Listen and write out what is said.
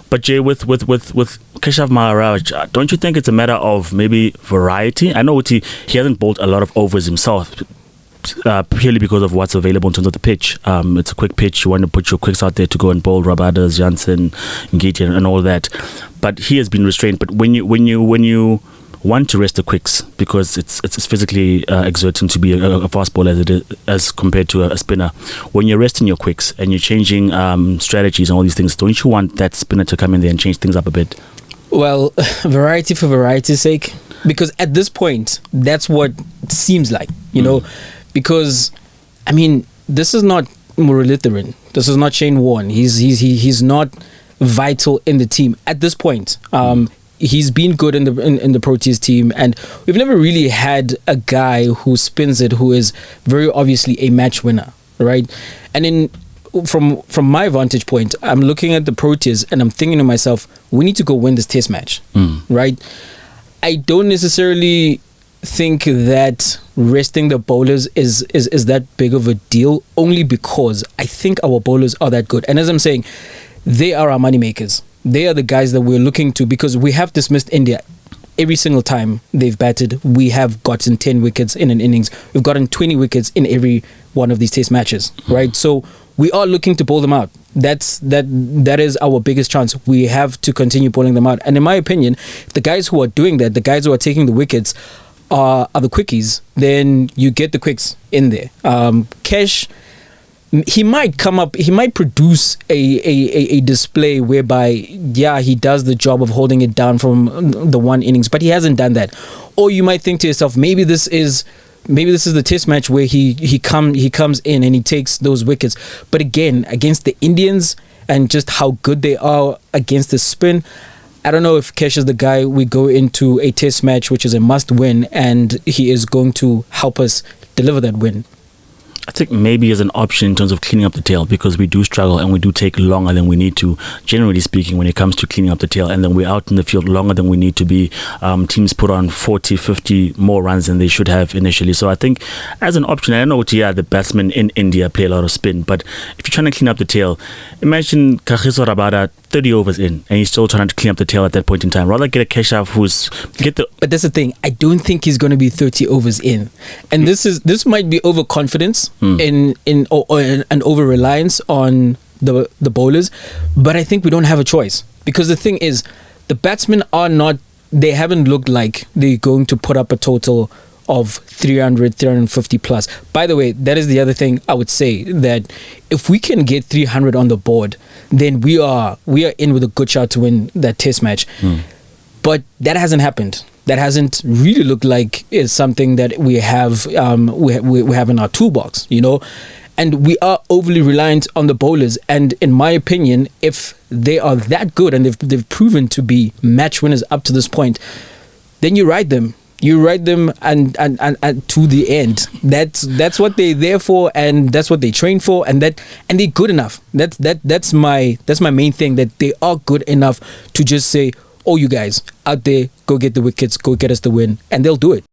But Jay, with Keshav Maharaj, don't you think it's a matter of maybe variety? I know he hasn't bowled a lot of overs himself, purely because of what's available in terms of the pitch. It's a quick pitch. You want to put your quicks out there to go and bowl Rabadas, Jansen, Ngiti, and all that. But he has been restrained. But when you want to rest the quicks, because it's physically exerting to be a fast bowler as compared to a spinner. When you're resting your quicks and you're changing strategies and all these things, don't you want that spinner to come in there and change things up a bit? Well, variety for variety's sake, because at this point, that's what it seems like, you know, because, I mean, this is not Muralitharan. This is not Shane Warne. He's not vital in the team at this point. He's been good in the Proteas team, and we've never really had a guy who spins it who is very obviously a match winner, right? And from my vantage point, I'm looking at the Proteas and I'm thinking to myself, we need to go win this test match, right? I don't necessarily think that resting the bowlers is that big of a deal, only because I think our bowlers are that good. And as I'm saying, they are our money makers. They are the guys that we're looking to, because we have dismissed India every single time they've batted. We have gotten 10 wickets in an innings. We've gotten 20 wickets in every one of these test matches, right? So we are looking to bowl them out. That is our biggest chance. We have to continue bowling them out. And in my opinion, the guys who are doing that, the guys who are taking the wickets are the quickies, then you get the quicks in there. Kesh, he might produce a display whereby, yeah, he does the job of holding it down from the one innings, but he hasn't done that. Or you might think to yourself, maybe this is the test match where he comes in and he takes those wickets. But again, against the Indians and just how good they are against the spin, I don't know if Kesh is the guy we go into a test match which is a must win, and he is going to help us deliver that win. I think maybe as an option in terms of cleaning up the tail, because we do struggle and we do take longer than we need to, generally speaking, when it comes to cleaning up the tail, and then we're out in the field longer than we need to be. Teams put on 40, 50 more runs than they should have initially. So I think as an option, I know the batsmen in India play a lot of spin, but if you're trying to clean up the tail, imagine Kagiso Rabada 30 overs in and he's still trying to clean up the tail at that point in time. Rather get a Keshav But that's the thing. I don't think he's going to be 30 overs in. And this might be overconfidence in an over reliance on the bowlers, but I think we don't have a choice, because the thing is, the batsmen they haven't looked like they're going to put up a total of 300, 350 plus. By the way, that is the other thing I would say, that if we can get 300 on the board, then we are in with a good shot to win that test match. But that hasn't happened. That hasn't really looked like is something that we have we have in our toolbox, you know. And we are overly reliant on the bowlers. And in my opinion, if they are that good and they've proven to be match winners up to this point, then you ride them. You ride them and to the end. That's what they're there for, and that's what they train for, and they're good enough. That's my main thing, that they are good enough to just say, oh, you guys out there, go get the wickets, go get us the win, and they'll do it.